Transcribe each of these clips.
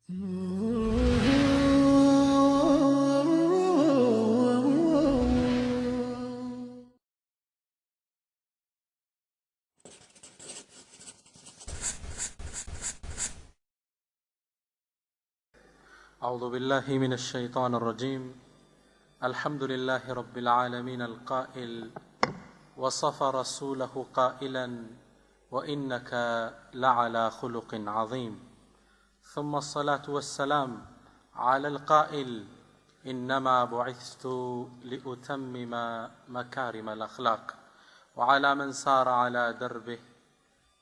أعوذ بالله من الشيطان الرجيم. الحمد لله رب العالمين القائل وصف رسوله قائلا وإنك لعلى خلق عظيم. ثم الصلاة والسلام على القائل إنما بعثت لأتمم مكارم الأخلاق وعلى من سار على دربه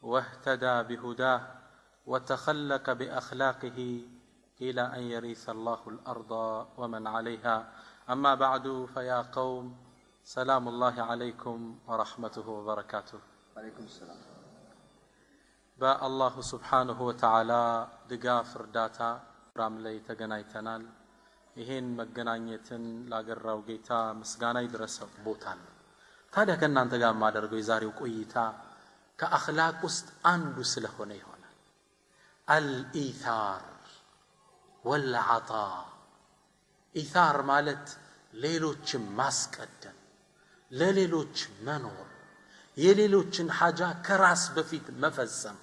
واهتدى بهداه وتخلق بأخلاقه إلى أن يرث الله الأرض ومن عليها. أما بعد فيا قوم سلام الله عليكم ورحمته وبركاته. عليكم السلام. الله سبحانه وتعالى دقاف رداتا راملي تغنايتنال ይሄን መገናኘትን ላገራው ጌታ ምስጋና ይድረሰው ቦታል። ታዲያ ከእናንተ ጋር ማደርገው የዛሬው ቆይታ ከአኽላቅ ውስጥ አንዱ ስለሆነ ይሆናል። አልኢታር ወልዓጣ። ኢታር ማለት ሌሎችን ማስቀደም፣ ለሌሎች መኖር፣ የሌሎችን ሐጃ ከራስ በፊት መፈጸም።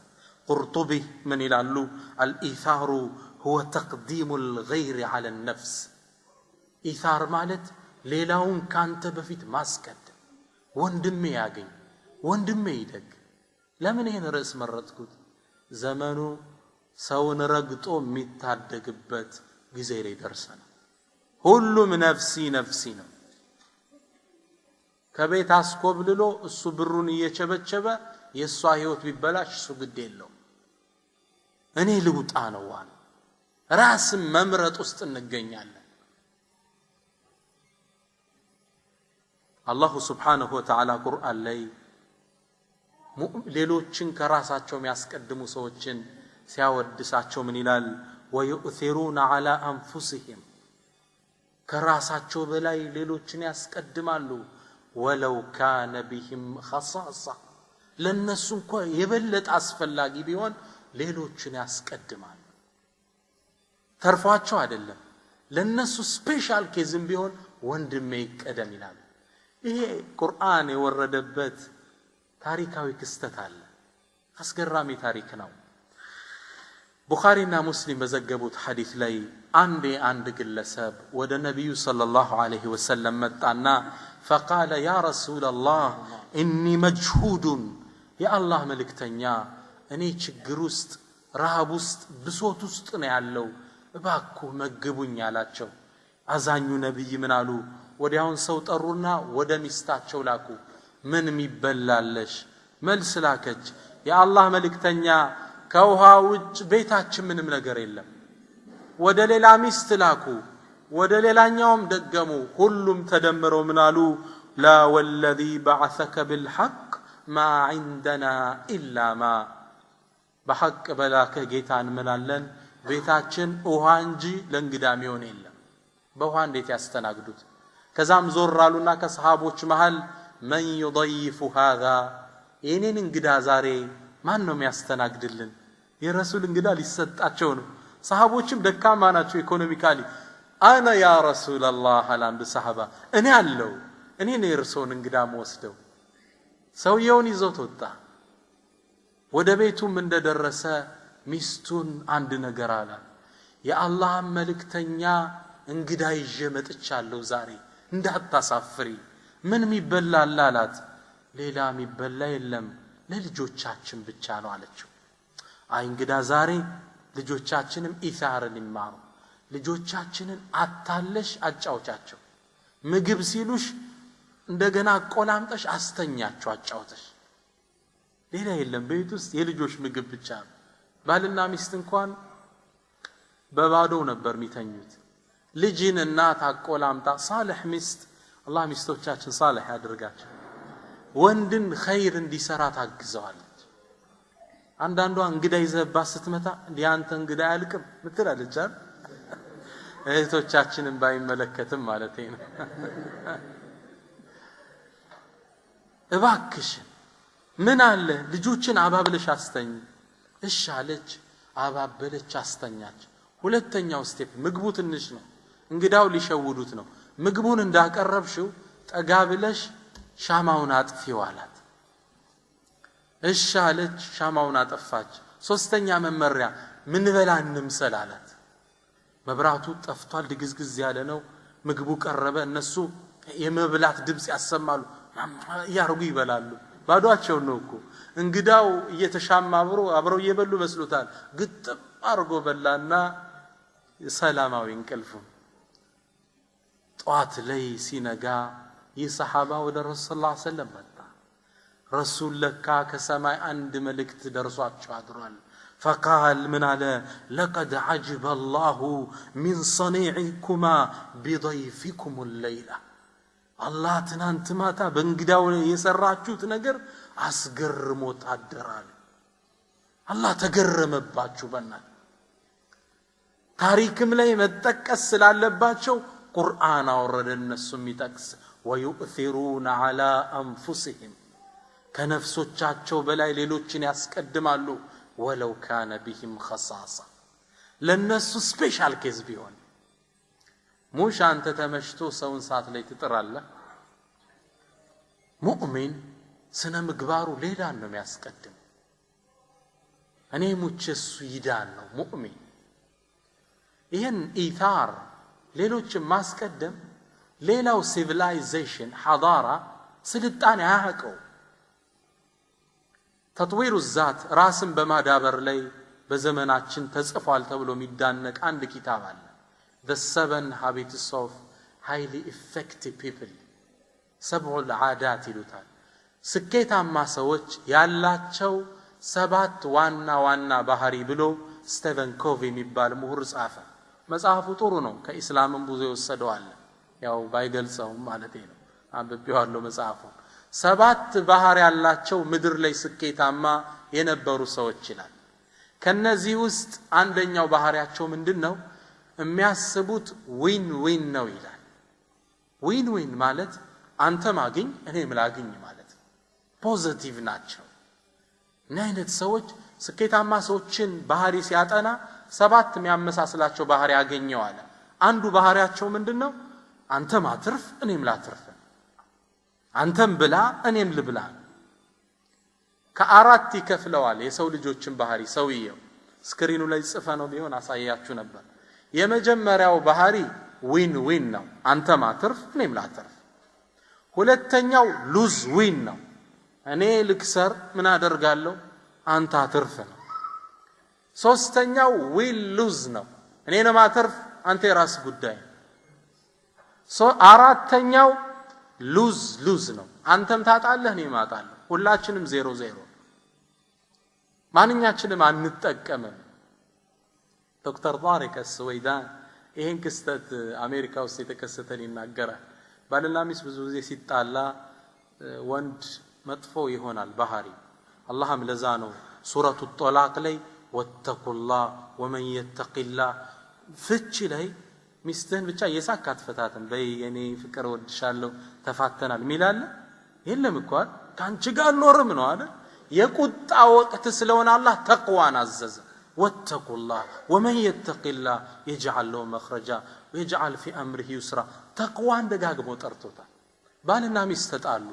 ቁርጡቢ ምን ይላሉ? አልኢታሩ هو تقديم الغير على النفس። ኢታር ማለት ሌላውን ካንተ በፊት ማስቀደም። ወንድሜ ያገኝ፣ ወንድሜ ይደግ። ለምን ይሄን ርዕስ መረጥኩት? ዘመኑ ሰውን ረግጦ የሚታደግበት ጊዜ ላይ ደርሰናል። ሁሉም ነፍሲ ነፍሲ ነው። ከቤት አስኮብልሎ እሱ ብሩን እየቸበቸበ የሷ ህይወት ቢበላሽ እሱ ግድ የለው። እኔ ልውጣ ነው ዋና ራስን መምረጥ ውስጥ እንገኛለን። አላሁ ስብሓነሁ ወተዓላ ቁርአን ላይ ሌሎችን ከራሳቸው የሚያስቀድሙ ሰዎችን ሲያወድሳቸው ምን ይላል? ወዩእሲሩነ ዐላ አንፉሲሂም፣ ከራሳቸው በላይ ሌሎችን ያስቀድማሉ። ወለው ካነ ቢሂም ኸሳሳ፣ ለነሱ እንኳን የበለጠ አስፈላጊ ቢሆን ሌሎችን ያስቀድማሉ። ተርፏቸው አይደለም፣ ለነሱ ስፔሻል ኬዝም ቢሆን ወንድሜ ይቀደም ይላል። ይሄ ቁርአን የወረደበት ታሪካዊ ክስተት አለ። አስገራሚ ታሪክ ነው። ቡኻሪና ሙስሊም በዘገቡት ሐዲስ ላይ አንድ ግለሰብ ወደ ነብዩ ሰለላሁ ዐለይሂ ወሰለም መጣና فقال يا رسول الله اني مجهود، يا الله መልእክተኛ እኔ ችግር ውስጥ ረሃብ ውስጥ ብሶት ውስጥ ነው ያለው፣ እባክዎ መግቡኝ አላቸው። አዛኙ ነብይ ምን አሉ? ወዲያውን ሰው ጠሩና ወደ ሚስታቸው ላኩ። ምን የሚበላለሽ? መልስ ላከች። የአላህ መልእክተኛ ከውሃ ውጭ ቤታችን ምንም ነገር የለም። ወደ ሌላ ሚስት ላኩ፣ ወደ ሌላኛውም ደገሙ። ሁሉም ተደምረው ምን አሉ? ላ ወለዚ በዐሰከ ብልሐቅ ማ ዐንደና ኢላ ማ፣ በሐቅ በላከ ጌታ እንምላለን፣ ቤታችን ውሃ እንጂ ለእንግዳ የሚሆን የለም። በውሃ እንዴት ያስተናግዱት? ከዛም ዞር አሉና ከሰሃቦች መሃል መን ዩضይፉ ሃዛ፣ የኔን እንግዳ ዛሬ ማን ነው የሚያስተናግድልን? የረሱል እንግዳ ሊሰጣቸው ነው። ሰሃቦችም ደካማ ናቸው ኢኮኖሚካሊ። አና ያ ረሱላላህ አለ አንዱ ሰሃባ፣ እኔ አለው፣ እኔ ነው የርሶን እንግዳ ወስደው። ሰውየውን ይዞት ወጣ። ወደ ቤቱም እንደደረሰ ሚስቱን አንድ ነገር አለ። የአላህ መልእክተኛ እንግዳ ይዤ መጥቻለሁ ዛሬ፣ እንዳታሳፍሪ። ምን የሚበላል አላት። ሌላ የሚበላ የለም፣ ለልጆቻችን ብቻ ነው አለችው። አይ እንግዳ ዛሬ ልጆቻችንም ኢታርን ይማሩ፣ ልጆቻችንን አታለሽ አጫውቻቸው፣ ምግብ ሲሉሽ እንደገና ቆላምጠሽ አስተኛቸው አጫውተሽ። ሌላ የለም፣ ቤት ውስጥ የልጆች ምግብ ብቻ ነው። ባልና ሚስት እንኳን በባዶው ነበር የሚተኙት። ልጅን እናት አቆላምጣ ሳልህ ሚስት፣ አላህ ሚስቶቻችን ሳልህ ያድርጋቸው፣ ወንድን ኸይር እንዲሰራ ታግዘዋለች። አንዳንዷ እንግዳ ይዘባት ስትመታ ያንተ እንግዳ ያልቅም ምትላለች አይደል? እህቶቻችንን ባይመለከትም ማለት ነው። እባክሽ ምን አለ ልጆችን አባብለሽ አስተኝ። እሺ አለች፣ አባበለች፣ አስተኛች። ሁለተኛው ስቴፕ ምግቡ ትንሽ ነው እንግዳው ሊሸውዱት ነው ምግቡን እንዳቀረብሽው ጠጋ ብለሽ ሻማውን አጥፊው አላት እሺ አለች ሻማውን አጠፋች ሶስተኛ መመሪያ ምን በላ እንምሰል አላት መብራቱ ጠፍቷል ድግዝግዝ ያለ ነው ምግቡ ቀረበ እነሱ የመብላት ድምጽ ያሰማሉ ያርጉ ይበላሉ ባዷቸው ነው እኮ እንግዳው እየተሻማ አብረው እየበሉ መስሎታል ግጥም አርጎ በላና ሰላማዊ እንቅልፉ ጧት ላይ ሲነጋ የሰሃባ ወደ ረሱል ሰለላሁ ዐለይሂ ወሰለም መጣ ረሱል ለካ ከሰማይ አንድ መልእክት ደርሷቸው አድሯል فقال من على لقد عجب الله من صنيعكما بضيفكم الليلة الله ትናንት ማታ በእንግዳው የሰራችሁት ነገር አስገርሞት አደራል አላህ ተገረመባችሁ በእናት ታሪክም ላይ መጠቀስ ስላለባቸው ቁርአን አወረደ እነሱም ይጠቅስ ويؤثرون على انفسهم ከነፍሶቻቸው በላይ ሌሎችን ያስቀድማሉ ولو كان بهم خصاصة ለነሱ ስፔሻል ኬዝ ቢሆን ሙሽ አንተ ተመሽቶ ሰውን ሰዓት ላይ ትጥራለህ ሙእሚን ስነ ምግባሩ ሌላ ነው የሚያስቀድም እኔ ሙቸሱ ይዳን ነው ሙእሚን ይሄን ኢታር ሌሎችን ማስቀደም ሌላው ሲቪላይዜሽን ሐዳራ ስልጣኔ ያቀው ተጥዊሩ ዛት ራስን በማዳበር ላይ በዘመናችን ተጽፏል ተብሎ የሚዳነቅ አንድ ኪታብ አለ The 7 Habits of Highly Effective People ሰብዑ العادات ይሉታል ስኬታማ ሰዎች ያላቸው 7 ዋና ባህሪ ብሎ ስቲቨን ኮቪ የሚባል ምሁር ጻፈ መጽሐፉ ጥሩ ነው ከኢስላምም ብዙ ይወሰደው አለ ያው ባይገልጸውም ማለት ነው አንብቤዋለሁ መጽሐፉ 7 ባህሪ ያላቸው ምድር ላይ ስኬታማ የነበሩ ሰዎች ይላል ከነዚህ ውስጥ አንደኛው ባህሪያቸው ምንድነው የሚያስቡት ዊን ነው ይላል ዊን ማለት አንተ ማግኝ እኔ ምላግኝ ማለት ፖዚቲቭ ናቸው እና አይነት ሰዎች ስኬታማ ሰዎችን ባህሪ ሲያጠና 7 የሚያመሳስላቸው ባህሪ ያገኘው አለ አንዱ ባህሪያቸው ምንድነው አንተ ማትርፍ እኔም ላትርፍ አንተም ብላ እኔም ልብላ ከአራት ይከፍለዋል የሰው ልጆችን ባህሪ ሰውየው ስክሪኑ ላይ ጽፈ ነው ቢሆን አሳያችሁ ነበር የመጀመሪያው ባህሪ ዊን ነው አንተ ማትርፍ እኔም ላትርፍ ሁለተኛው ሉዝ ዊን ነው እኔ ልክሰር ምን አደርጋለሁ አንተ አትርፍ ነው ሶስተኛው ዊል ሉዝ ነው እኔ ነው ማትርፍ አንተ የራስ ጉዳይ አራተኛው ሉዝ ነው አንተም ታጣለህ እኔ ማጣለሁ ሁላችንም 0-0 ማንኛችንም አንጠቀምም ዶክተር ጣሪቅ አስወይዳን ይሄን ክስተት አሜሪካ ውስጥ የተከሰተን ይናገራል ባልና ሚስት ብዙ ጊዜ ሲጣላ ወንድ መጥፎ ይሆናል ባህሪ አላህም ለዛ ነው ሱረቱ ጦላቅ ላይ ወተቁላህ ወመን የተቂላህ ፍቺ ላይ ሚስትህን ብቻ የሳካት ፈታተን በየኔ ፍቅር ወድሻለሁ ተፋተናል ሚላል የለም እኮ ካንቺ ጋር ኖርም ነው አይደል የቁጣ ወቅት ስለሆነ አላህ ተቅዋን አዘዘ ወተቁላህ ወመን የተቂላህ يجعل له مخرجا ويجعل في امره يسرا ተቅዋን ደጋግሞ ጠርቶታል ባልና ሚስት ተጣሉ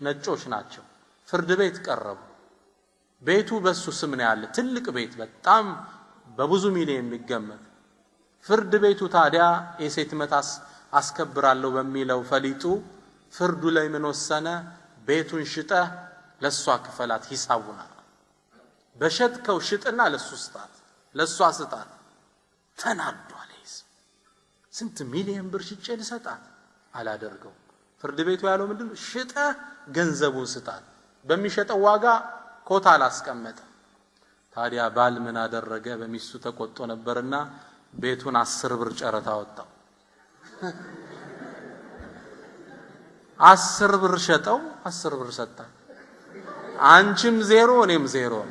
ነጮች ናቸው ፍርድ ቤት ቀረቡ ቤቱ በሱ ስም ነው ያለ ትልቅ ቤት በጣም በብዙ ሚሊዮን የሚገመት ፍርድ ቤቱ ታዲያ የሴት መታስ አስከብራለሁ በሚለው ፈሊጡ ፍርዱ ላይ ምን ወሰነ ቤቱን ሽጠ ለሷ ክፈላት ሂሳቡና በሸጥከው ሽጥና ለሱ ስጣት ለሷ ስጣት ተናዷል ስንት ሚሊዮን ብር ሽጬ ልሰጣት አላደርገው ፍርድ ቤቱ ያለው ምንድነው ሽጠ ገንዘቡን ስጣት በሚሸጠው ዋጋ ኮታ አላስቀመጠ ታዲያ ባል ምን አደረገ በሚስቱ ተቆጥቶ ነበርና ቤቱን 10 ብር ጨረታ ወጣው 10 ብር ሸጠው 10 ብር ሰጣ አንቺም 0 እኔም 0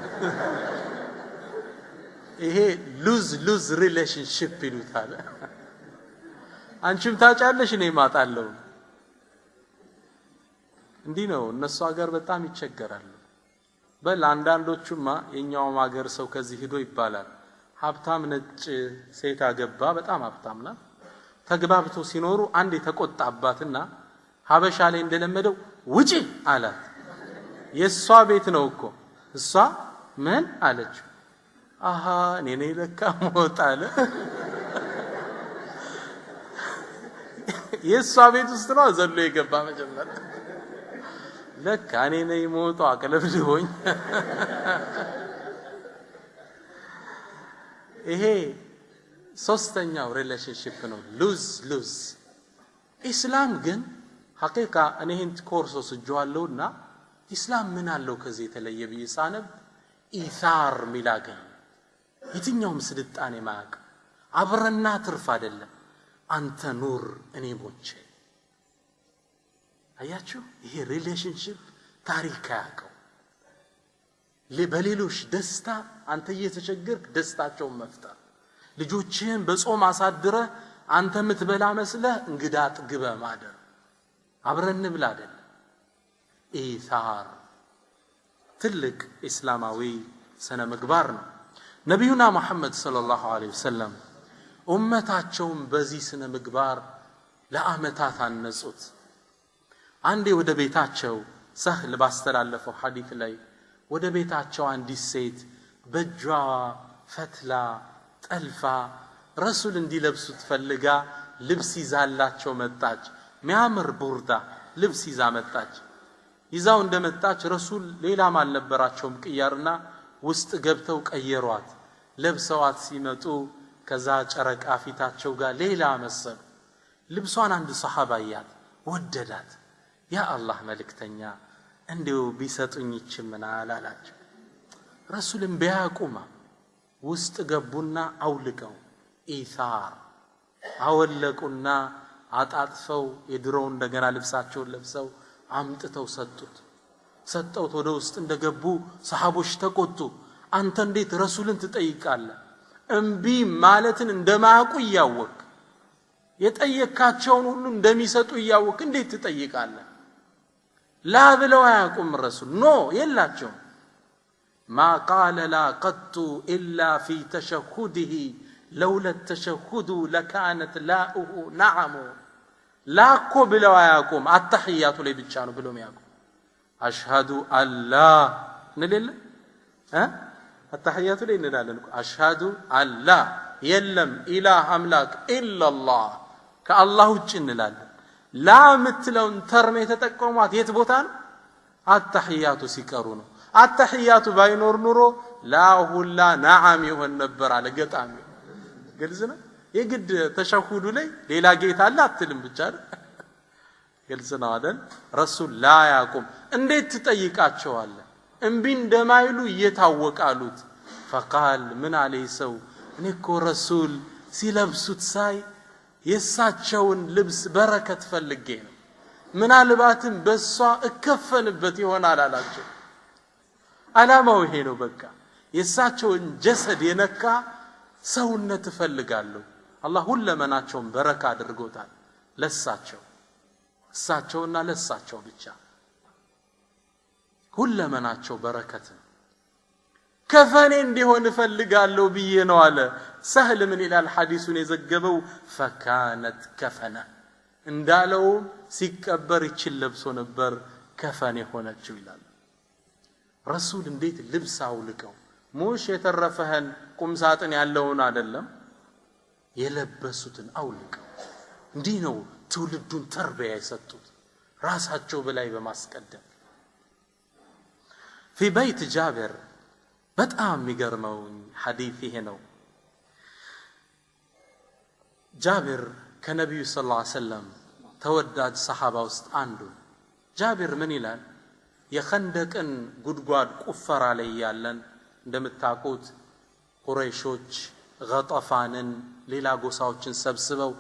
ይሄ ሉዝ ሪሌሽንሺፕ ይሉታል አንቺም ታጫለሽ እኔ ማጣለው እንዲህ ነው እነሱ ሀገር በጣም ይቸገራሉ በል አንዳንዶቹማ የኛው ሀገር ሰው ከዚህ ሄዶ ይባላል ሀብታም ነጭ ሴት አገባ በጣም ሀብታም ናት ተግባብቶ ሲኖሩ አንድ የተቆጣባትና ሀበሻ ላይ እንደለመደው ውጪ አላት የሷ ቤት ነው እኮ እሷ ምን አለች አሃ እኔ ነኝ ለካ ሞት አለ የሷ ቤት ውስጥ ነው ዘሎ የገባ መጀመሪያ ለካ እኔ ነኝ ሞት አቀለብልሆኝ ይሄ ሶስተኛው ሪሌሽንሺፕ ነው ሉዝ ሉዝ ኢስላም ግን ሐቂቃ እኔን ኮርሶስ ጀዋለውና ኢስላም ምን አለው ከዚህ የተለየ ቢሳነብ ኢሳር ሚላገኝ የትኛውም ስልጣኔ ማያቅ አብረና ትርፍ አይደለም አንተ ኑር እኔ ሞቼ አያችሁ ይሄ ሪሌሽንሺፕ ታሪክ ያቀው ለበሌሎች ደስታ አንተ እየተቸገርክ ደስታቸውን መፍጠር ልጆችህን በጾም አሳድረ አንተ ምትበላ መስለህ እንግዳ ጥግበ ማደር አብረን ብላ አይደል ኢሳር ትልቅ እስላማዊ ሰነ ምግባር ነው ነብዩና መሐመድ ሰለላሁ ዐለይሂ ወሰለም ኡመታቸውን በዚህ ስነ ምግባር ለአመታት አነጹት አንዴ ወደ ቤታቸው ሰህል ባስተላለፈው ሐዲስ ላይ ወደ ቤታቸው አንዲት ሴት በእጇ ፈትላ ጠልፋ ረሱል እንዲለብሱት ፈልጋ ልብስ ይዛላቸው መጣች ሚያምር ቡርዳ ልብስ ይዛ መጣች ይዛው እንደመጣች ረሱል ሌላም አልነበራቸውም ቅያርና ውስጥ ገብተው ቀየሯት ለብሰዋት ሲመጡ ከዛ ጨረቃ ፊታቸው ጋር ሌላ መሰሉ ልብሷን አንድ ሱሐባ ያያት ወደዳት ያ አላህ መልእክተኛ እንዴው ቢሰጡኝ ይችምናል አላቸው ረሱልም ቢያቁማ ውስጥ ገቡና አውልቀው ኢሳር አወለቁና አጣጥፈው የድሮው እንደገና ልብሳቸውን ለብሰው አምጥተው ሰጠውት ወደ ውስጥ እንደገቡ ሰሃቦች ተቆጡ አንተ እንዴት ረሱልን ትጠይቃለህ እንቢ ማለትን እንደማያውቁ ያወቅ የጠየካቸውን ሁሉ እንደሚሰጡ ያወቅ እንዴት ትጠይቃለህ ላ ብለው አያውቁም ረሱል ኖ የላቸው ما قال لا قط إلا في تشهده لولا التشهد لكانت لاؤه نعم لا قبلوا ياكم التحيات لي بتشانو بلوم ياكم أشهد أن لا نلل التحيات لي نلالن أشهد أن لا يلم إله أملاك إلا الله كالله وجه نلالن لا مثلون ترمي تتقومات يتبوتان التحيات سيكرونه التحيات باينور نورو لا ሁላ نعم ይሆን ነበር አለ ገጣሚ ግልጽና የግድ ተሸሁዱ ላይ ሌላ ጌታ አለ አትልም ብቻ ግልጽና አይደል ረሱል ላ ያቁም እንዴት ትጠይቃቸዋለ እንቢ እንደማይሉ እየታወቃሉት فقال من عليه ሰው እኔኮ ረሱል ሲለብሱት ሳይ የሳቸውን ልብስ በረከት ፈልጌ ነው ምናልባትም በሷ እከፈንበት ይሆናል አላቸው አላማው ይሄ ነው በቃ የሳቸውን ጀሰድ የነካ ሰውነት ፈልጋለሁ አላህ ሁለመናቸውን በረካ አድርጎታል ለሳቸውና ለሳቸው ብቻ ሁለመናቸው በረከት ከፈኔ እንዲሆን ፈልጋለሁ ብዬ ነው አለ ሰህል ምን ይላል ሐዲሱን የዘገበው فكانت كفنا እንዳለው ሲቀበር ይችል ለብሶ ነበር ከፈኔ ሆነችው ይላል ረሱል እንዴት ልብስ አውልቀው ሙሽ የተረፈህን ቁም ሳጥን ያለውን አይደለም የለበሱትን አውልቀው እንዲህ ነው ትውልዱን ተርቢያ የሰጡት ራሳቸው በላይ በማስቀደም في بيت جابر በጣም የሚገርመው ሐዲስ ይሄ ነው ጃብር ከነብዩ ሰለላሁ ዐለይሂ ወሰለም ተወዳጅ ሰሃባ ውስጥ አንዱ ጃብር ምን ይላል የኸንደቅን ጉድጓድ ቁፈራ ላይ ያለን እንደምታውቁት ቁረይሾች ገጠፋንን ሌላ ጎሳዎችን ሰብስበው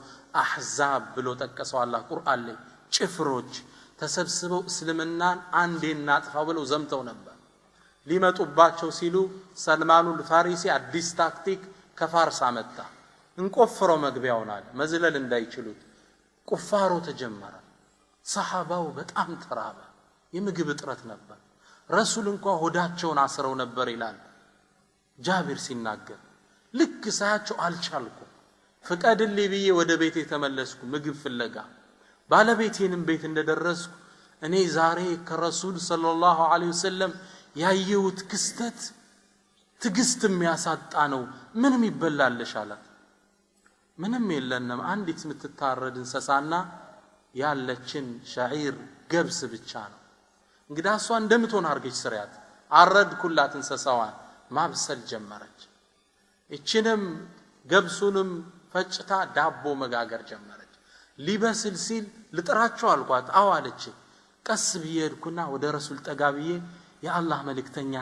አህዛብ ብሎ ጠቀሰው አላህ ቁርአን ላይ ጭፍሮች ተሰብስበው እስልምናን አንዴ እናጥፋው ብለው ዘምተው ነበር ሊመጡባቸው ሲሉ ሰልማኑል ፋሪሲ አዲስ ታክቲክ ከፋርስ አመጣ እንቆፍረው መግቢያውን አለ መዝለል እንዳይችሉት ቁፋሮ ተጀመረ ሰሃባው በጣም ተራበ የምግብ እጥረት ነበር ረሱል እንኳን ሆዳቸውን አስረው ነበር ይላል ጃብር ሲናገር ልክ ሳያቸው አልቻልኩ ፍቀድልኝ ብዬ ወደ ቤቴ ተመለስኩ ምግብ ፍለጋ ባለቤቴንም ቤት እንደደረስኩ እኔ ዛሬ ከረሱል ሰለላሁ ዐለይሂ ወሰለም ያየሁት ክስተት ትግስት የሚያሳጣ ነው ምንም ይበላልሽ አላት ምንም የለንም አንዲት የምትታረድ እንስሳና ያለችን ሸዒር ገብስ ብቻ ነው እንግዲህ እሷ እንደምትሆን አርገች ስሪያት አረድኩላት እንስሳዋን ማብሰል ጀመረች እቺንም ገብሱንም ፈጭታ ዳቦ መጋገር ጀመረች ሊበስል ሲል ልጥራቸው አልኳት አው አለች ቀስ ብዬድኩና ወደ ረሱል ጠጋብዬ የአላህ መልእክተኛ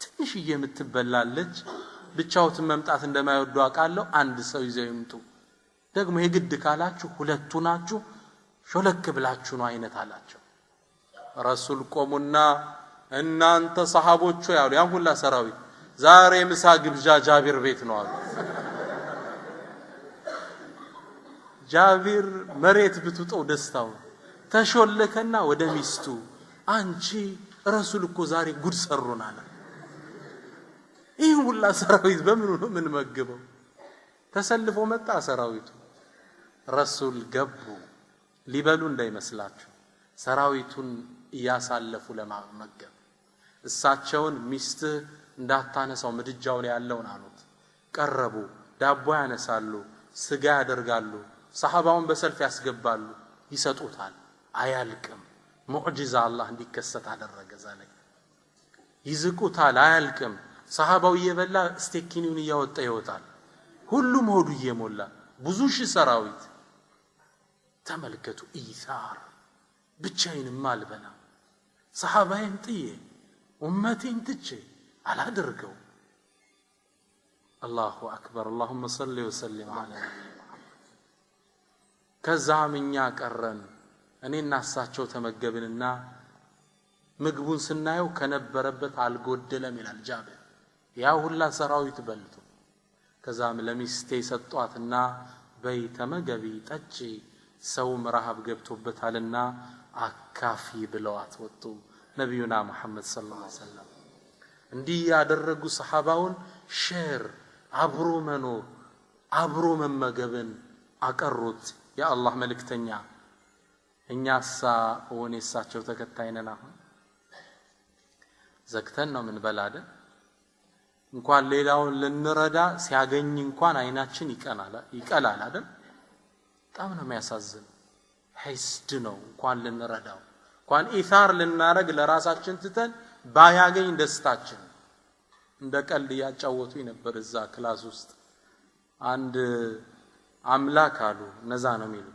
ትንሽዬ የምትበላለች ብቻውትን መምጣት እንደማይወዱ አቃለው አንድ ሰው ይዘው ይምጡ ደግሞ የግድ ካላችሁ ሁለቱ ናችሁ ሾለክ ብላችሁ ነው አይነት አላቸው ረሱል ቆሙና እናንተ ሰሃቦቹ ያሉ ያን ሁላ ሰራዊት ዛሬ ምሳ ግብዣ ጃቢር ቤት ነው አሉ ጃቢር መሬት ብትውጠው ደስታው ተሾለከና ወደ ሚስቱ አንቺ ረሱል እኮ ዛሬ ጉድ ሰሩናል ይህ ሁላ ሰራዊት በምን ነው ምን መገበው ተሰልፎ መጣ ሰራዊቱ ረሱል ገቡ ሊበሉ እንዳይመስላችሁ ሰራዊቱን ያሳለፉ ለማመገብ እሳቸውን ሚስት እንዳታነሳው ምድጃው ላይ ያለውን አሉት ቀረቡ ዳቦ ያነሳሉ ስጋ ያደርጋሉ ሰሃባውን በሰልፍ ያስገባሉ ይሰጡታል አያልቅም ሙዕጂዛ አላህ እንዲከሰት አደረገ ዘለ ይዝቁታል አያልቅም ሰሃባው እየበላ ስቴኪኒውን ያወጣ ይወጣል ሁሉም ሆዱ እየሞላ ብዙ ሺህ ሰራዊት ተመልከቱ ኢሳር ብቻዬን ማልበላ ሰሃባዬን ጥዬ ኡመቴን ትቼ አላደርገው አላሁ አክበር اللهم صل وسلم على ከዛምኛ ቀረን እኔና እሳቸው ተመገብንና ምግቡን ስናየው ከነበረበት አልጎደለም ይላል ጃብር ያ ሁላ ሰራዊት በልቶ ከዛም ለሚስቴ ሰጧትና በይ ተመገቢ ጠጪ ሰው መራሃብ ገብቶበታልና አካፊ ብለዋት ወጡ ነብዩና መሐመድ ሰለላሁ ዐለይሂ ወሰለም እንዲህ ያደረጉ ሰሃባውን ሼር አብሮ መኖር አብሮ መመገብን አቀሩት ያ አላህ መልእክተኛ እኛሳ ወኔሳቸው ተከታይነና ዘክተን ነው ምን በላደ እንኳን ሌላውን ልንረዳ ሲያገኝ እንኳን አይናችን ይቀላል አይደል በጣም ነው የሚያሳዝን ሐስድ ነው እንኳን ልንረዳው እንኳን ኢሳር ልናረግ ለራሳችን ትተን ባያገኝ ደስታችን እንደ ቀልድ ያጫወቱ ነበር እዛ ክላስ ውስጥ አንድ አምላክ አሉ ነዛ ነው የሚሉ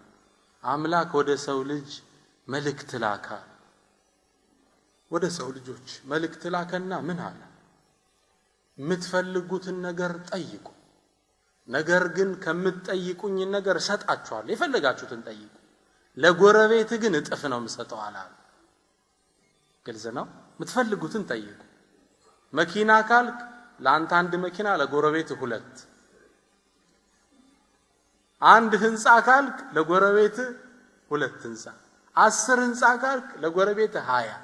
አምላክ ወደ ሰው ልጅ መልእክት ላካ ወደ ሰው ልጆች መልእክት ላከና ምን አለ የምትፈልጉትን ነገር ጠይቁ ነገር ግን ከምትጠይቁኝ ነገር ሰጣችኋለሁ የፈለጋችሁትን ጠይቁ ለጎረቤት ግን እጥፍ ነው የምሰጠው አላል ግልጽ ነው የምትፈልጉትን ጠይቁ መኪና ካልክ ለአንተ አንድ መኪና ለጎረቤት ሁለት አንድ ህንጻ ካልክ ለጎረቤት ሁለት ህንጻ 10 ህንጻ ካልክ ለጎረቤት 20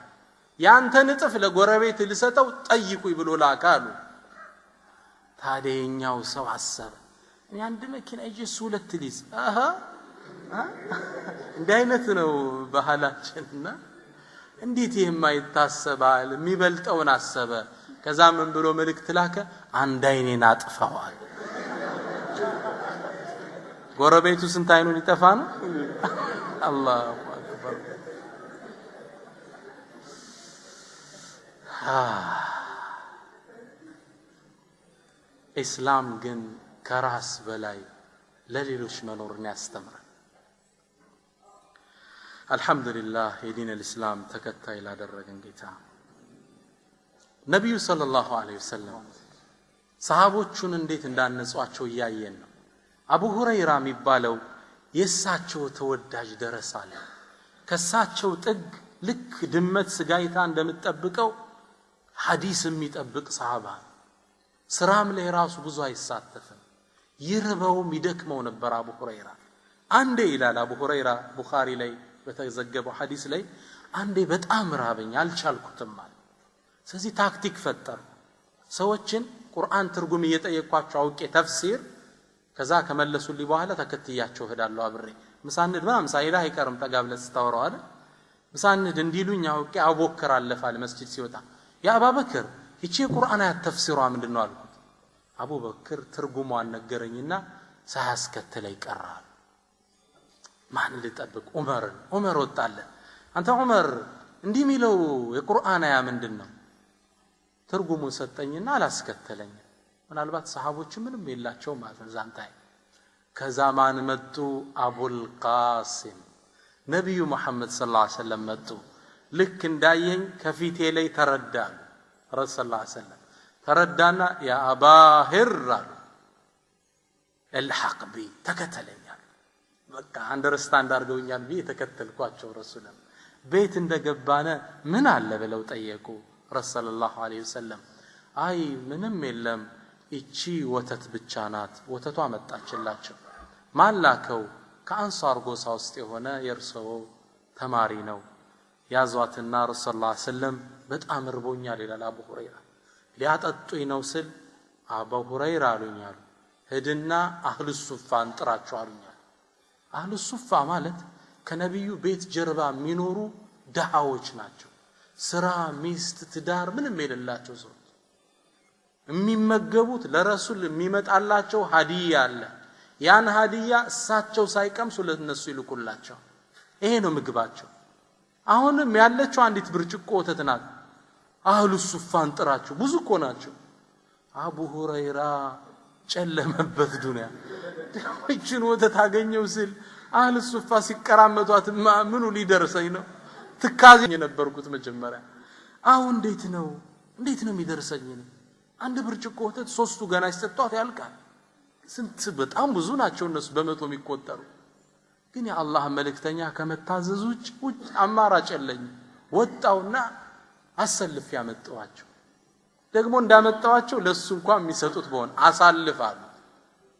ያንተን እጥፍ ለጎረቤት ልሰጠው ጠይቁኝ ብሎ ላካሉ ታዲያኛው ሰው አሰበ እኔ አንድ መኪና እየሱ ሁለት ሊዝ እንደ አይነት ነው ባህላችንና እንዴት የማይታሰባል የሚበልጠውን አሰበ ከዛ ምን ብሎ መልእክት ላከ አንድ አይኔን አጥፋዋል ጎረቤቱ ስንት አይኑን ይጠፋ ነው አላሁ አክበር ኢስላም ግን ከራስ በላይ ለሌሎች መኖርን ያስተምራል አልহামዱሊላህ የዲን الاسلام ተከታይ ላደረገን ጌታ ነብዩ ሰለላሁ ዐለይሂ ወሰለም ሰሃቦቹን እንዴት እንዳነጿቸው ያየን ነው አቡ ሁረይራ የሚባለው የሳቸው ተወዳጅ ደረሳለ ከሳቸው ጥግ ልክ ድመት ስጋይታ እንደምትጠብቀው ሐዲስ የሚጠብቅ ሰሃባ ስራም ላይ ራሱ ብዙ አይሳተፍም ይርበው ሚደክመው ነበር አቡ ሁረይራ አንዴ ይላል አቡ ሁረይራ ቡኻሪ ላይ በተዘገበው ሐዲስ ላይ አንዴ በጣም ራበኝ አልቻልኩትም ማለት ስለዚህ ታክቲክ ፈጠር ሰዎችን ቁርአን ትርጉም እየጠየቅኳቸው አውቄ ተፍሲር ከዛ ከመለሱልኝ በኋላ ተከትያቸው ሄዳለሁ አብሬ ምሳንድ ምናምን ሳይዳ አይቀርም ተጋብለ ስታወራው አይደል ምሳንድ እንዲሉኝ አውቄ አቡበክር አለፋል መስጂድ ሲወጣ ያ አቡበክር እቺ ቁርአን አያት ተፍሲሯ ምንድነው አልኩት አቡበክር ትርጉሟን ነገረኝና ሳያስከተለኝ ቀራል ማን ልጠብቅ ዑመር ወጣለ አንተ ዑመር እንዲህ ሚለው የቁርአን አያ ምንድነው ትርጉሙን ሰጠኝና አላስከተለኝ ምናልባት ሰሃቦች ምንም የላቸው ማለት ዛንታይ ከዛማን መጡ አቡል ቃሲም ነብዩ መሐመድ ሰለላሁ ዐለይሂ ወሰለም መጡ ልክ እንዳየኝ ከፊቴ ላይ ተረዳሉ ረሱል ሰለላሁ ዐለይሂ ወሰለም ተረዳና ያ አባሂር الحق بي ተከተለኛል በቃ አንደርስታንድ አድርገውኛል ቢ ተከተልኳቸው ረሱላህ ቤት እንደገባነ ምን አለ ብለው ጠየቁ ረሱል ሰለላሁ ዐለይሂ ወሰለም አይ ምንም የለም እቺ ወተት ብቻ ናት ወተቷ መጣችላቸው ማላከው ከአንሳር ጎሳ ውስጥ የሆነ የርሰው ተማሪ ነው ያዟትና ረሱል ሰለላሁ ዐለይሂ ወሰለም በጣም እርቦኛል ይላል አቡ ሁረይራ ሊያጠጡኝ ነው ስል አቡ ሁረይራ አሉኛል ሄድና አህሉ ሱፋን ጥራቸው አሉኛል አህሉ ሱፋ ማለት ከነብዩ ቤት ጀርባ የሚኖሩ ደሃዎች ናቸው ስራ ሚስት ትዳር ምንም የሌላቸው ሰዎች የሚመገቡት ለረሱል የሚመጣላቸው ሀዲያ አለ ያን ሀዲያ እሳቸው ሳይቀምሱ ለነሱ ይልኩላቸው ይሄ ነው ምግባቸው አሁንም ያለችው አንዲት ብርጭቆ ወተት ናት አህሉ ሱፋን ጥራቸው ብዙ እኮ ናቸው አቡ ሁረይራ ጨለመበት ዱንያ እቺን ወተት አገኘው ሲል አህሉ ሱፋ ሲቀራመቷት ምኑ ሊደርሰኝ ነው ትካዝኝ የነበርኩት መጀመሪያ አሁን እንዴት ነው የሚደርሰኝ ነው አንድ ብርጭቆ ወተት ሶስቱ ገና ይሰጣት ያልቃል ስንት በጣም ብዙ ናቸው እነሱ በመቶ የሚቆጠሩ ግን የአላህ መልእክተኛ ከመታዘዝ ውጭ አማራጭ የለኝ ወጣውና አሰልፍ ያመጣዋቸው ደግሞ እንዳመጣዋቸው ለሱ እንኳን የሚሰጡት በሆነ አሳልፋሉ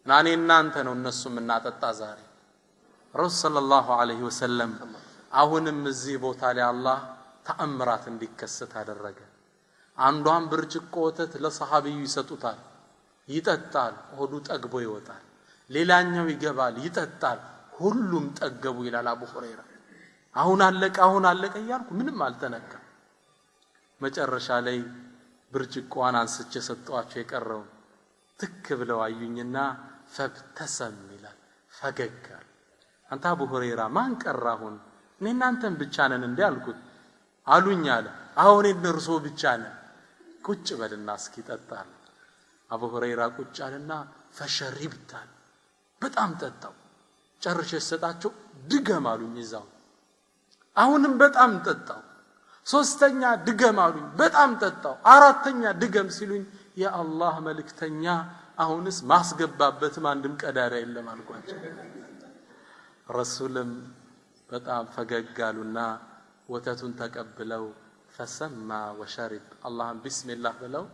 ናኔ እናንተ ነው እነሱም እናጠጣ ዛሬ ረሱል ሰለላሁ ዐለይሂ ወሰለም አሁንም እዚህ ቦታ ላይ አላህ ተአምራት እንዲከሰት አደረገ አንዷን ብርጭቆ ወተት ለሰሃቢዩ ይሰጡታል ይጠጣል ሆዱ ጠግቦ ይወጣል ሌላኛው ይገባል ይጠጣል ሁሉም ጠገቡ ይላል አቡ ሁረይራ አሁን አለቀ ያልኩ ምንም አልተነካ መጨረሻ ላይ ብርጭቆዋን አንስቼ ሰጣቸው የቀረው ትክ ብለው አዩኝና ፈብተሰም ይላል ፈገግጋል አንተ አቡ ሁረይራ ማን ቀራሁን እኔ እናንተን ብቻ ነን እንዴ አልኩት አሉኝ አለ አሁን እነርሱ ብቻ ነን ቁጭ በልና እስኪ ጠጣል አቡ ሁረይራ ቁጭ አለና ፈሸሪብታል በጣም ጠጣው ጨርሼ ሰጣቸው ድገም አሉኝ ይዛው አሁንም በጣም ጠጣው ሶስተኛ ድገም አሉኝ በጣም ጠጣው አራተኛ ድገም ሲሉኝ ያ አላህ መልእክተኛ አሁንስ ማስገባበትም አንድም ቀዳዳ የለም አልኳቸው ረሱልም በጣም ፈገግጋሉና ወተቱን ተቀብለው ፈሰማ ወሸሪብ አላህን ቢስሚላህ ብለው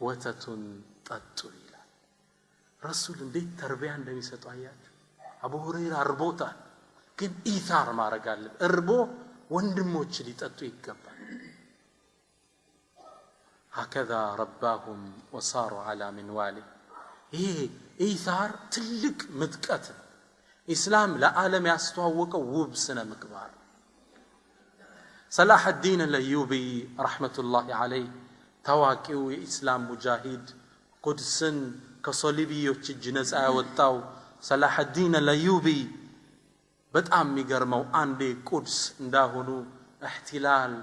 ወተቱን ጠጡ ይላል ረሱል እንዴት ተርቢያ እንደሚሰጡ አያችሁ አቡ ሁረይራ አርቦታል ግን ኢታር ማድረግ አለ እርቦ ወንድሞች ሊጠጡ ይገባል هكذا رباهم وصاروا على منواله ይሄ ኢታር ትልቅ ምጥቀት ኢስላም ለዓለም ያስተዋወቀው ውብ ስነ ምግባር صلاح الدين الايوبي رحمه الله عليه ታዋቂው የኢስላም ሙጃሂድ ቁድስን ከሶሊቢዮች እጅ ነፃ ያወጣው صلاح الدين الايوبي በጣም የሚገርመው አንዴ ቁድስ እንዳሆኑ احتلال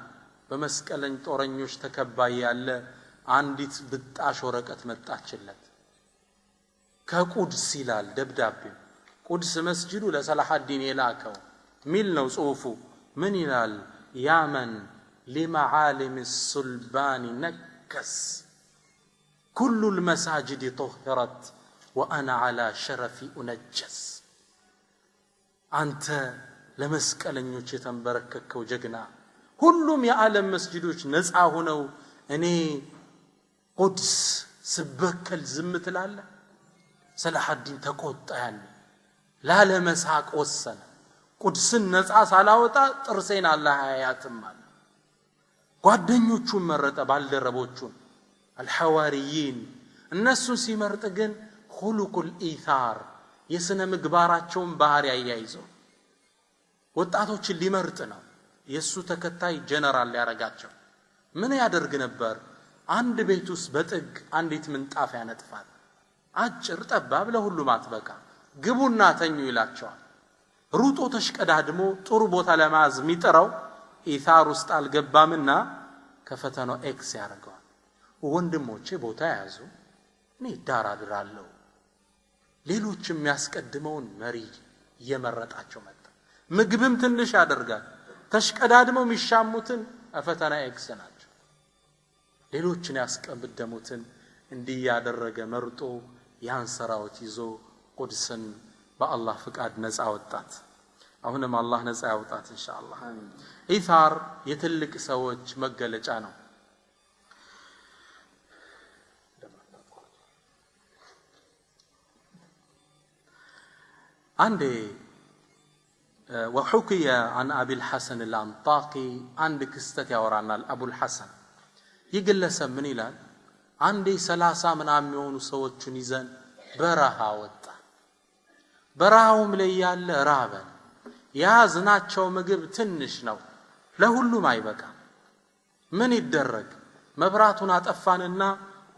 በመስቀለኝ ጦረኞች ተከባይ ያለ አንዲት ብጣሽ ወረቀት መጣችለት ከቁድስ ይላል ደብዳቤው ቁድስ መስጂዱ ለሰላህ الدين የላከው ሚል ነው ጽሁፉ ምን ይላል ያመን لمعالم السلبان نكس كل المساجد طهرت وانا على شرفي انجس አንተ ለመስቀለኞች የተንበረከከው ጀግና ሁሉም የዓለም መስጂዶች ነፃ ሆነው እኔ ቁድስ ስበከል ዝም ትላለህ ሰላህ الدين ተቆጣ ያለ ላለመሳቅ ወሰነ ቁድስን ነፃ ሳላወጣ ጥርሴን አላህ ያያትም አለ ጓደኞቹን መረጠ ባልደረቦቹን አልሐዋሪይን እነሱን ሲመርጥ ግን ኹሉቁል ኢታር የስነ ምግባራቸውን ባህሪ ያያይዞ ወጣቶችን ሊመርጥ ነው። የሱ ተከታይ ጀነራል ሊያረጋቸው ምን ያደርግ ነበር? አንድ ቤት ውስጥ በጥግ አንዲት ምንጣፍ ያነጥፋል። አጭር ጠባብ ለሁሉም አትበቃ፣ ግቡና ተኙ ይላቸዋል። ሩጦ ተሽቀዳድሞ ጥሩ ቦታ ለማዝ የሚጠራው ኢታር ውስጥ አልገባምና ከፈተናው ኤክስ ያደርገዋል። ወንድሞቼ ቦታ ያዙ፣ እኔ ዳር አድራለሁ። ሌሎችም የሚያስቀድመውን መሪ እየመረጣቸው መጣ። ምግብም ትንሽ ያደርጋል። ተሽቀዳድመው የሚሻሙትን ፈተና ኤክስ ናቸው። ሌሎችን ያስቀድሙትን እንዲህ ያደረገ መርጦ ያን ሰራዊት ይዞ ቁድስን በአላህ ፍቃድ ነፃ ወጣት። አሁንም አላህ ነፃ ያውጣት ኢንሻአላህ። ኢታር የትልቅ ሰዎች መገለጫ ነው። አንዴ وحكي عن أبي الحسن الأنطاقي عند كستة يورانال أبو الحسن يقلسم من إلال عندي 30 من عميون سوتشن يزن برها وطا برهاهم ليال رابن ያዝናቸው ምግብ ትንሽ ነው፣ ለሁሉም አይበቃ። ምን ይደረግ? መብራቱን አጠፋንና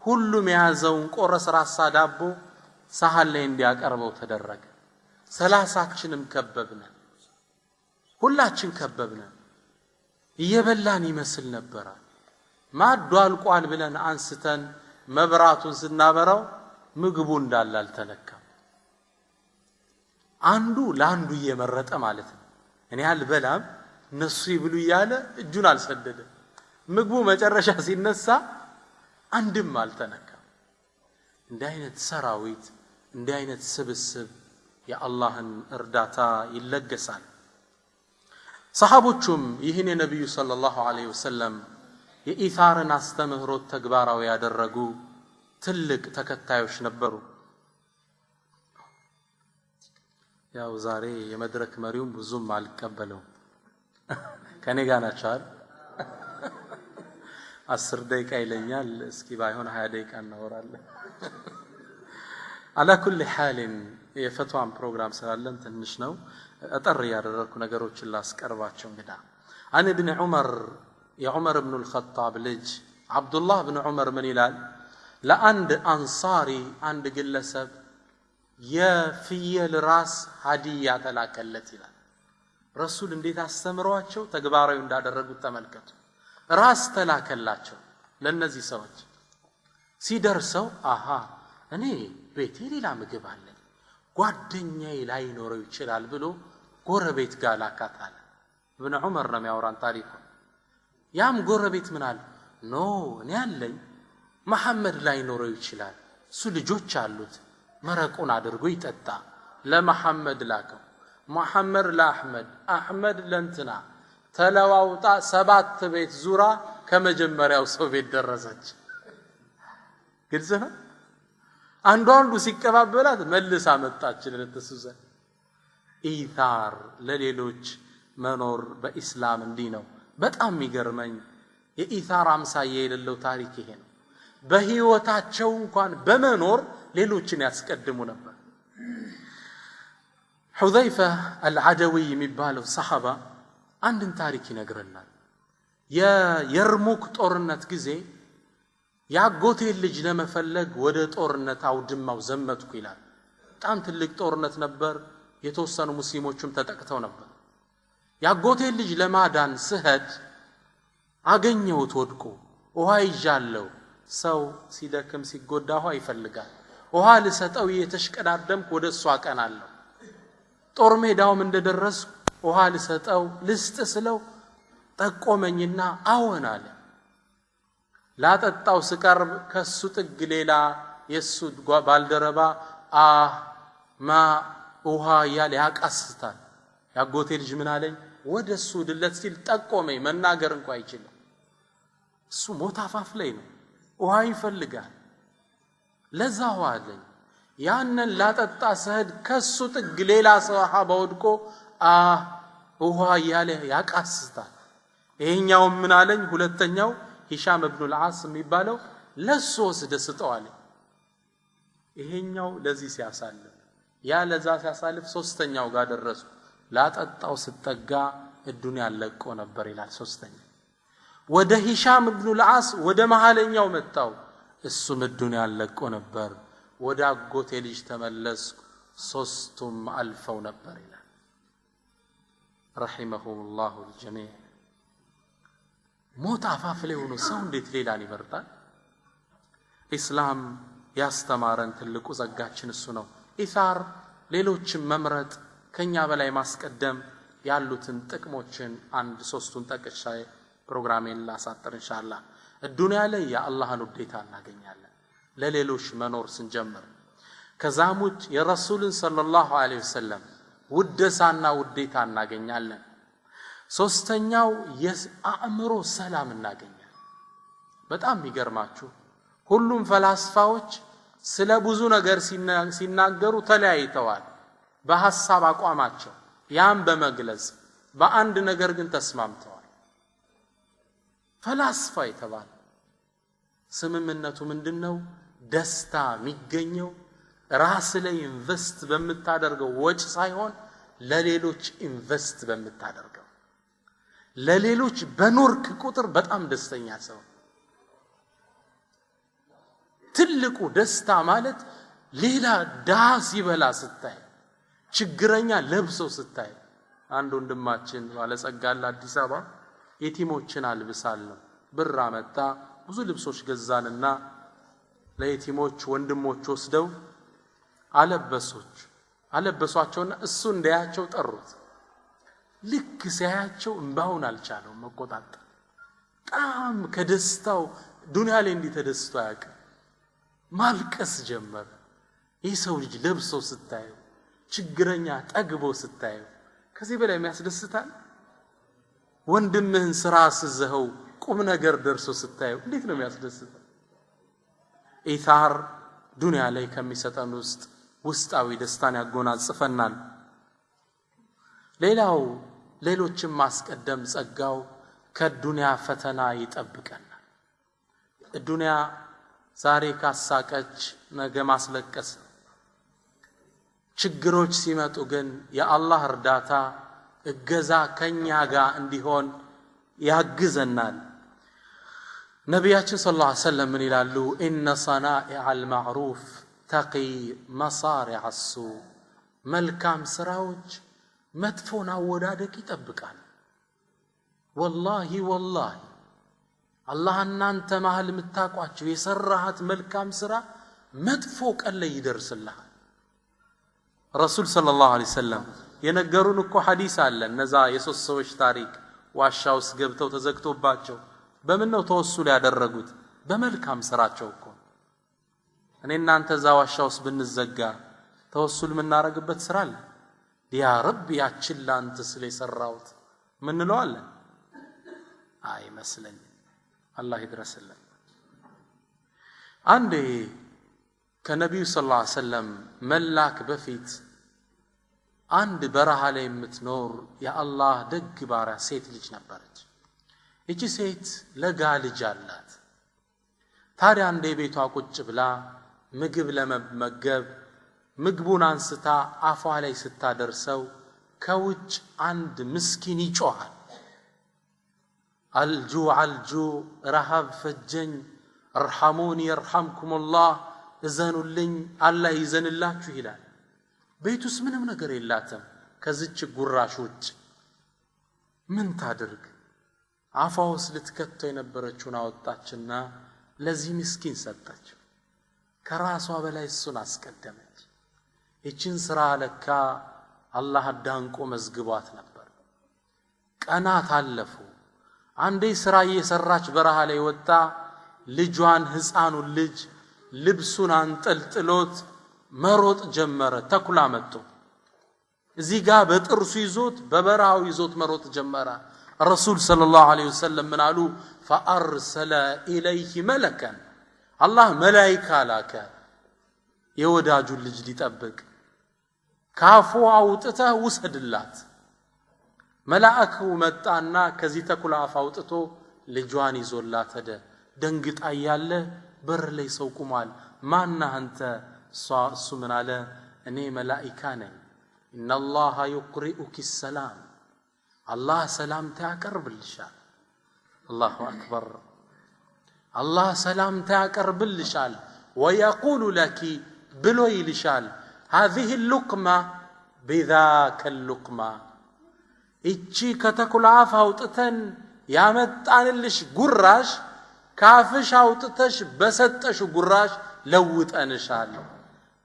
ሁሉም ያዘውን ቆረስ ራሳ ዳቦ ሳህን ላይ እንዲያቀርበው ተደረገ። 30ችንም ከበብነ፣ ሁላችን ከበብነ። እየበላን ይመስል ነበር። ማዱ አልቋል ብለን አንስተን መብራቱን ስናበራው ምግቡ እንዳለ አልተነካም። አንዱ ለአንዱ እየመረጠ ማለት ነው። እኔ አልበላም እነሱ ይብሉ እያለ እጁን አልሰደደ። ምግቡ መጨረሻ ሲነሳ አንድም አልተነካም። እንዲህ አይነት ሰራዊት፣ እንዲህ አይነት ስብስብ የአላህን እርዳታ ይለገሳል። ሰሃቦቹም ይህን የነብዩ ሰለላሁ ዐለይሂ ወሰለም የኢታርን አስተምህሮት ተግባራዊ ያደረጉ ትልቅ ተከታዮች ነበሩ። ያው ዛሬ የመድረክ መሪውን ብዙም አልቀበለው ከኔ ጋር ናቸው አይደል? 10 ደቂቃ ይለኛል። እስኪ ባይሆን 20 ደቂቃ እናወራለን። على كل حال የፈቷን ፕሮግራም ስላለን ትንሽ ነው አጠር ያደረኩ ነገሮችን ላስቀርባቸው። እንግዳ عن ابن عمر يا عمر بن الخطاب ልጅ አብዱላህ ብን ዑመር ምን ይላል? ለአንድ አንሳሪ አንድ ግለሰብ የፍየል ራስ ሀዲያ ተላከለት ይላል። ረሱል እንዴት አስተምሯቸው ተግባራዊ እንዳደረጉት ተመልከቱ። ራስ ተላከላቸው ለነዚህ ሰዎች። ሲደርሰው አሃ እኔ ቤቴ ሌላ ምግብ አለ ጓደኛዬ ላይ ኖረው ይችላል ብሎ ጎረቤት ጋር ላካታለ። ኢብኑ ዑመር ነው የሚያወራን ታሪኩ። ያም ጎረቤት ምን አለ? ኖ እኔ አለኝ መሐመድ ላይ ኖረው ይችላል፣ እሱ ልጆች አሉት፣ መረቁን አድርጎ ይጠጣ። ለመሐመድ ላከው። መሐመድ ለአህመድ፣ አህመድ ለእንትና ተለዋውጣ 7 ቤት ዙራ ከመጀመሪያው ሰው ቤት ደረሰች። ግልጽ ነው። አንዱ ሲቀባበላት መልሳ መጣች ለተሱዘ። ኢታር ለሌሎች መኖር በእስላም እንዲህ ነው። በጣም የሚገርመኝ የኢታር አምሳያ የሌለው ታሪክ ይሄ ነው። በህይወታቸው እንኳን በመኖር ሌሎችን ያስቀድሙ ነበር። ሁዘይፋ አልዓደዊ የሚባለው ሰሃባ አንድን ታሪክ ይነግረናል። የየርሙክ ጦርነት ጊዜ ያጎቴ ልጅ ለመፈለግ ወደ ጦርነት አውድማው ዘመትኩ ይላል። በጣም ትልቅ ጦርነት ነበር። የተወሰኑ ሙስሊሞችም ተጠቅተው ነበር። ያጎቴ ልጅ ለማዳን ስሄድ አገኘሁት ወድቆ። ውሃ ይዣለሁ። ሰው ሲደክም ሲጎዳ ውሃ ይፈልጋል። ውሃ ልሰጠው እየተሽቀዳደምኩ ወደሱ አቀናለሁ። ጦር ሜዳውም እንደደረስኩ ውሃ ልሰጠው ልስጥ ስለው ጠቆመኝና አዎን አለ። ላጠጣው ስቀርብ ከሱ ጥግ ሌላ የሱ ባልደረባ ማ ውሃ ያለ ያቃስታል። ያጎቴ ልጅ ምን አለኝ? ወደሱ ድለት ሲል ጠቆመኝ። መናገር እንኳን አይችልም። እሱ ሞት አፋፍ ላይ ነው፣ ውሃ ይፈልጋል። ለዛ ውሃ አለኝ። ያንን ላጠጣ ሰህድ ከሱ ጥግ ሌላ ሰሃባ ወድቆ ውሃ ያለ ያቃስታል። ይሄኛው ምን አለኝ? ሁለተኛው ሂሻም ኢብኑ አልዓስ የሚባለው ለሱ ወስደስጠዋል ይሄኛው ለዚህ ሲያሳልፍ ያ ለዛ ሲያሳልፍ ሶስተኛው ጋር ደረሱ ላጠጣው ስተጋ الدنيا ለቆ ነበር ይላል ሶስተኛ ወደ ሂሻም ኢብኑ العاص ወደ መሐለኛው መጣው እሱም الدنيا ለቆ ነበር ወደ አጎቴ ልጅ ተመለስ ሶስቱም አልፈው ነበር ይላል رحمهم الله الجميع ሞት አፋፍ ላይ ሆኖ ሰው እንዴት ሌላን ይመርጣል እስላም ያስተማረን ትልቁ ጸጋችን እሱ ነው ኢሳር ሌሎችን መምረጥ ከኛ በላይ ማስቀደም ያሉትን ጥቅሞችን አንድ ሶስቱን ጠቅሻይ ፕሮግራሜን ላሳጥር ኢንሻአላህ الدنيا ላይ የአላህን ውዴታ እናገኛለን ለሌሎች መኖር ስንጀምር ከዛሙት የረሱልን ሰለላሁ ዐለይሂ ወሰለም ውደሳና ውዴታ እናገኛለን ሶስተኛው የአእምሮ ሰላም እናገኛለን በጣም ይገርማችሁ ሁሉም ፈላስፋዎች ስለ ብዙ ነገር ሲናገሩ ተለያይተዋል በሐሳብ አቋማቸው ያን በመግለጽ በአንድ ነገር ግን ተስማምተዋል ፈላስፋ የተባለ ስምምነቱ ምንድነው ደስታ የሚገኘው ራስ ላይ ኢንቨስት በመታደርገው ወጭ ሳይሆን ለሌሎች ኢንቨስት በመታደርገው ለሌሎች በኖርክ ቁጥር በጣም ደስተኛ ሰው ትልቁ ደስታ ማለት ሌላ ዳስ ይበላ ስታይ ችግረኛ ለብሶ ስታይ አንድ ወንድማችን ባለጸጋላ አዲስ አበባ የቲሞችን አልብሳለሁ ብር አመጣ ብዙ ልብሶች ገዛንና ለየቲሞች ወንድሞች ወስደው አለበሷቸውና እሱ እንዳያቸው ጠሩት ልክ ሲያያቸው እንባውን አልቻለው መቆጣጠር ጣም ከደስታው ዱንያ ላይ እንዲተደስቶ ያቀ ማልቀስ ጀመረ ይሰው ልጅ ለብሶ ስታይ ችግረኛ ጠግቦ ስታይ ከዚህ በላይ የሚያስደስታል ወንድምህን ስራ አስዘኸው ቁም ነገር ደርሶ ስታይ እንዴት ነው የሚያስደስተው ኢታር ዱንያ ላይ ከሚሰጠን ውስጣዊ ደስታን ያጎናጽፈናል ሌላው ሌሎችን ማስቀደም ጸጋው ከዱንያ ፈተና ይጠብቀናል ዱንያ ዛሬ ካሳቀች ነገ ማስለቀስ ችግሮች ሲመጡ ግን የአላህ እርዳታ እገዛ ከኛ ጋር እንዲሆን ያግዘናል ነቢያችን ሰለላሁ ዐለይሂ ወሰለም ምን ይላሉ ኢነ ሰናኢዐል ማዕሩፍ ተቂ መሳሪዐ السوء መልካም ስራዎች መጥፎን አወዳደቅ ይጠብቃል ወላሂ አላህ እናንተ መሃል የምታቋቸው የሰራሃት መልካም ስራ መጥፎ ቀን ላይ ይደርስልሃል ረሱል ሰለላሁ ዐለይሂ ወሰለም የነገሩን እኮ ሐዲስ አለ እነዛ የሶስት ሰዎች ታሪክ ዋሻውስ ገብተው ተዘግቶባቸው በምን ነው ተወሱል ያደረጉት በመልካም ስራቸው እኮ እኔና አንተ ዛ ዋሻውስ ብንዘጋ ተወሱል ምናረግበት ስራ አለ ያ ረብ ያችን ላንተ ስለሰራውት ምን ነው አለ አይ መስለኝ አላህ ይድረስልን አንዴ ከነብዩ ሰለላሁ ዐለይሂ ወሰለም መላክ በፊት አንድ በረሃ ላይ የምትኖር የአላህ ደግ ባሪያ ሴት ልጅ ነበረች እቺ ሴት ለጋ ልጅ አላት ታዲያ አንዴ ቤቷ ቁጭ ብላ ምግብ ለመመገብ ምግቡን አንስታ አፏ ላይ ስታደርሰው ከውጭ አንድ ምስኪን ይጮሃል አልጁ ረሃብ ፈጀኝ እርሐሙኒ ይርሐምኩሙላህ እዘኑልኝ አላህ ይዘንላችሁ ይላል ቤቱስ ምንም ነገር የላትም ከዚች ጉራሽ ውጭ ምን ታድርግ አፋውስ ልትከተው የነበረችውን አወጣችና ለዚህ ምስኪን ሰጠች ከራሷ በላይ እሱን አስቀደመች እቺን ስራ ለካ አላህ ዳንቆ መዝግቧት ነበር ቀናት አለፉ አንዴ ስራ እየሰራች በረሃ ላይ ወጣ ልጇን ህፃኑን ልጅ ልብሱን አንጠልጥሎት መሮጥ ጀመረ ተኩላ መጥቶ እዚህ ጋር በጥርሱ ይዞት በበረሃው ይዞት መሮጥ ጀመረ ረሱል ሰለላሁ ዐለይሂ ወሰለም ምን አሉ فارسل اليه ملكا الله መላእክት ላከ የወዳጁን ልጅ ሊጠብቅ ካፉ አውጥተህ ውሰድላት መላእክቱ መጣና ከዚህ ተኩላ አፍ አውጥቶ ልጇን ይዞላት ሄደ ደንግጣ ያለ በር ላይ ሰው ቁሟል ማና አንተ እሱ ምን አለ እኔ መላእክት ነኝ ኢነላህ ይቅሪኡኪ ሰላም አላህ ሰላምታ ያቀርብልሻል አላሁ አክበር አላህ ሰላምታ ያቀርብልሻል ويقول لك ብሎ ይልሻል هذه اللقمة بذاك اللقمة እቺ ከተኩላ አፍ አውጥተን ያመጣንልሽ ጉራሽ ካፍሽ አውጥተሽ በሰጠሽ ጉራሽ ለውጠንሻለሁ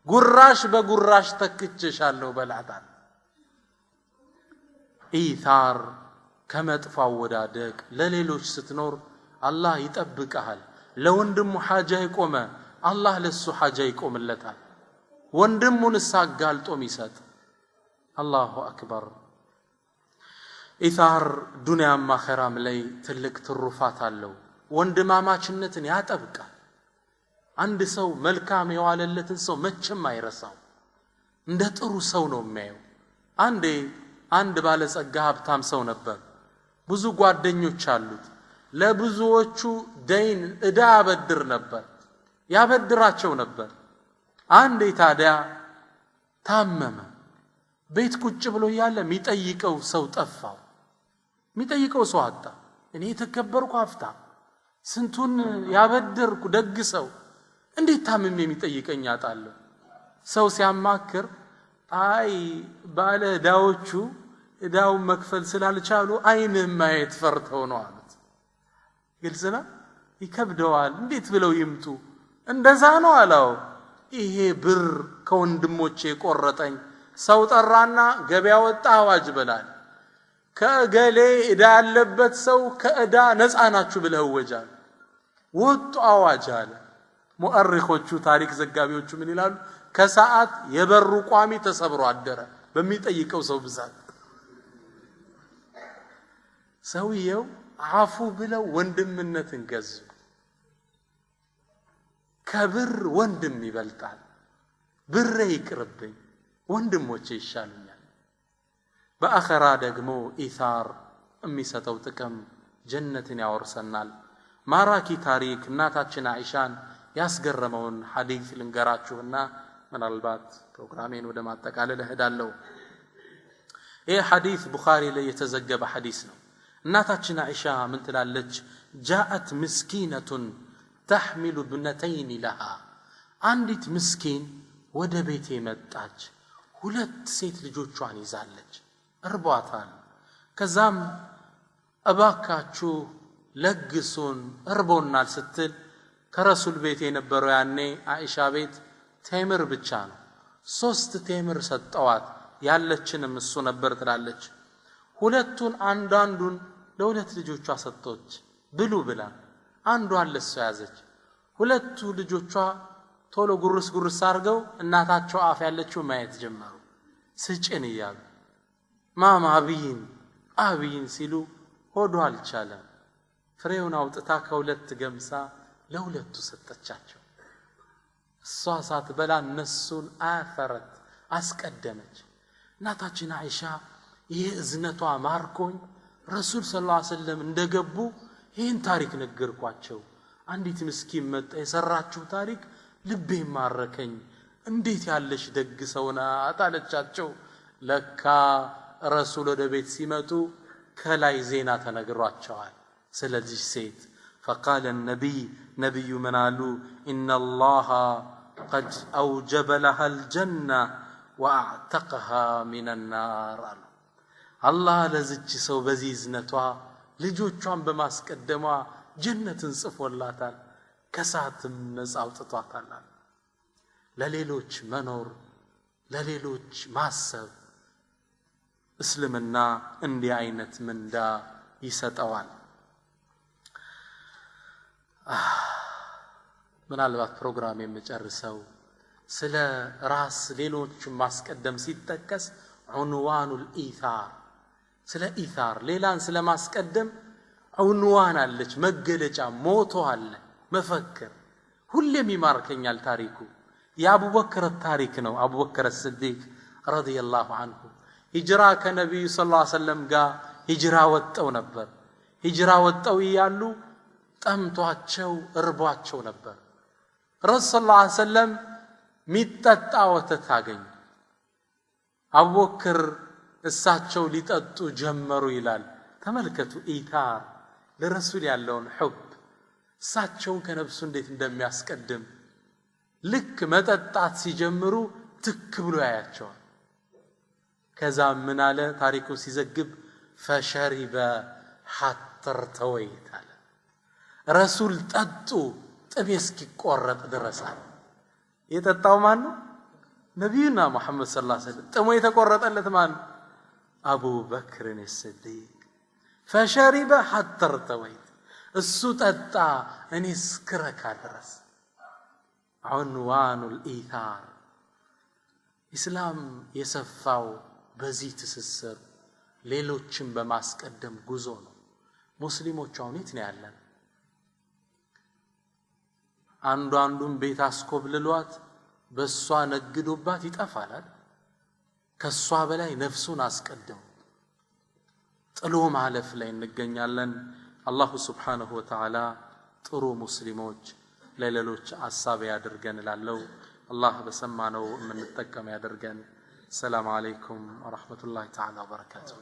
ጉራሽ በጉራሽ ተክቼሻለሁ በላታል ኢታር ከመጥፋ ወዳደቅ ለሌሎች ስትኖር አላህ ይጠብቀሃል ለወንድሙ ሐጃ ይቆመ አላህ ለሱ ሐጃ ይቆምለታል ወንድሙን ሳጋልጦም ይሰጥ አላሁ አክበር ኢታር ዱንያም አኺራም ላይ ትልቅ ትሩፋት አለው ወንድማማችነትን ያጠብቃል አንድ ሰው መልካም የዋለለትን ሰው መቼም አይረሳው እንደ ጥሩ ሰው ነው የሚያየው አንድ ባለጸጋ ሀብታም ሰው ነበር ብዙ ጓደኞች አሉት ለብዙዎቹ ደይን እዳ ያበድር ነበር ያበድራቸው ነበር አንዴ ታዲያ ታመመ ቤት ቁጭ ብሎ ያለ የሚጠይቀው ሰው ጠፋው የሚጠይቀው ሰው አጣ እኔ ተከበርኩ አፍታ ስንቱን ያበድርኩ ደግ ሰው እንዴት ታምሜ የሚጠይቀኝ አጣለሁ ሰው ሲያማክር አይ ባለ ዳዎቹ እዳው መክፈል ስላልቻሉ አይን ማየት ፈርተው ነው አሉት ግልጽና ይከብደዋል እንዴት ብለው ይምጡ እንደዛ ነው አለው ይሄ ብር ከወንድሞቼ ቆረጠኝ ሰው ጠራና ገበያ ወጣ አዋጅ በላል ከገሌ እዳ ያለበት ሰው ከእዳ ነፃ ናችሁ ብለው ወጃል ወጡ አዋጅ አለ ሙአሪኾቹ ታሪክ ዘጋቢዎቹ ምን ይላሉ ከሰዓት የበሩ ቋሚ ተሰብሮ አደረ በሚጠይቀው ሰው ብዛት ሰውየው አፉ ብለው ወንድምነትን ገዙ ከብር ወንድም ይበልጣል ብር ይቅርብኝ ወንድሞቼ ይሻሉኛል በአኺራ ደግሞ ኢታር የሚሰጠው ጥቅም ጀነትን ያወርሰናል ማራኪ ታሪክ እናታችን አይሻን ያስገረመውን ሐዲስ ልንገራችሁና ምናልባት ፕሮግራሜን ወደ ማጠቃለል እሄዳለሁ ይህ ሐዲስ ቡኻሪ ላይ የተዘገበ ሐዲስ ነው እናታችን አይሻ ምን ትላለች جاءت مسكينة تحمل ابنتين لها አንዲት ምስኪን ወደ ቤቴ መጣች ሁለት ሴት ልጆቿን ይዛለች እርቧታል ከዛም እባካችሁ ለግሱን እርቦናል ስትል ከረሱል ቤት የነበረው ያኔ አይሻ ቤት ቴምር ብቻ ነው 3 ቴምር ሰጠዋት ያለችንም እሱ ነበር ትላለች ሁለቱን አንዳንዱን ለሁለት ልጆቿ ሰጠች ብሉ ብላ አንዷን ለሷ ያዘች ሁለቱ ልጆቿ ቶሎ ጉርስ አርገው እናታቸው አፍ ያለችው ማየት ጀመሩ ስጭን ይያሉ ማማ አብይን ሲሉ ሆዶ አልቻለም ፍሬውን አውጥታ ከሁለት ገምሳ ለሁለቱ ሰጠቻቸው እሷ ሳትበላ እነሱን አፈረት አስቀደመች እናታችን አይሻ ይሄ እዝነቷ ማርኮኝ ረሱል ሰለላሁ ዐለይሂ ወሰለም እንደገቡ ይሄን ታሪክ ነገርኳቸው አንዲት ምስኪን መጣ የሰራችው ታሪክ ልቤ ማረከኝ እንዴት ያለሽ ደግ ሰውና አጣለቻቸው ለካ ረሱል ወደ ቤት ሲመጡ ከላይ ዜና ተነግሯቸዋል ስለዚህ ሴት فقال النبي منالو إن الله قد أوجب لها الجنة واعتقها من النار الله لزج سو بزيزنتها ልጆቿን በማስቀደሟ ጀነትን ጽፎላታል ከሳትም ነፃ አውጥቷታል ለሌሎች መኖር ለሌሎች ማሰብ እስልምና እንዲህ አይነት ምንዳ ይሰጠዋል ምናልባት ፕሮግራም የምጨርሰው ስለ ራስ ሌሎች ማስቀደም ሲጠቀስ ዑንዋኑል ኢታር ስለ ኢታር ሌላን ስለ ማስቀደም ዑንዋን አለች መገለጫ ሞቶ አለ መፈክር ሁሌም ይማርከኛል ታሪኩ የአቡበክር ታሪክ ነው አቡበክር الصديق رضي الله عنه ሂጅራ ከነብዩ ሰለላሁ ዐለይሂ ወሰለም ጋር ሂጅራ ወጣው ነበር ሂጅራ ወጣው ይያሉ ጠምቷቸው እርቧቸው ነበር ረሱል ሰለላሁ ዐለይሂ ወሰለም ሚጠጣ ወተት አገኙ። አቡበክር እሳቸው ሊጠጡ ጀመሩ ይላል። ተመልከቱ ኢታር ለረሱል ያለውን ሑብ እሳቸውን ከነፍሱ እንዴት እንደሚያስቀድም። ልክ መጠጣት ሲጀምሩ ትክ ብሎ ያያቸዋል። ከዛ ምን አለ ታሪኩ ሲዘግብ ፈሸሪበ ሐታ እርተወይት አለ። ረሱል ጠጡ ጥሜ እስኪቆረጥ ድረስ አለ። የጠጣው ማን ነው? ነቢዩና ሙሐመድ ሰለላሁ ዐለይሂ ወሰለም። ጥሞ የተቆረጠለት ማን ነው? አቡበክር ሲዲቅ። ፈሸሪበ ሐታ እርተወይት እሱ ጠጣ እኔ እስክረካ ድረስ። ዑንዋኑል ኢታር ኢስላም የሰፋው በዚህ ትስስር ሌሎችን በማስቀደም ጉዞ ነው። ሙስሊሞች አሁን የት ነው ያለን? አንዱን ቤት አስኮብልሏት በሷ ነግዶባት ይጠፋል። ከሷ በላይ ነፍሱን አስቀድሙ ጥሎ ማለፍ ላይ እንገኛለን። አላሁ ሱብሓነሁ ወተዓላ ጥሩ ሙስሊሞች ለሌሎች አሳቢ ያድርገን እላለሁ። አላህ በሰማነው የምንጠቀም ያድርገን። ሰላም አለይኩም ወራህመቱላሂ ተዓላ ወበረካቱሁ።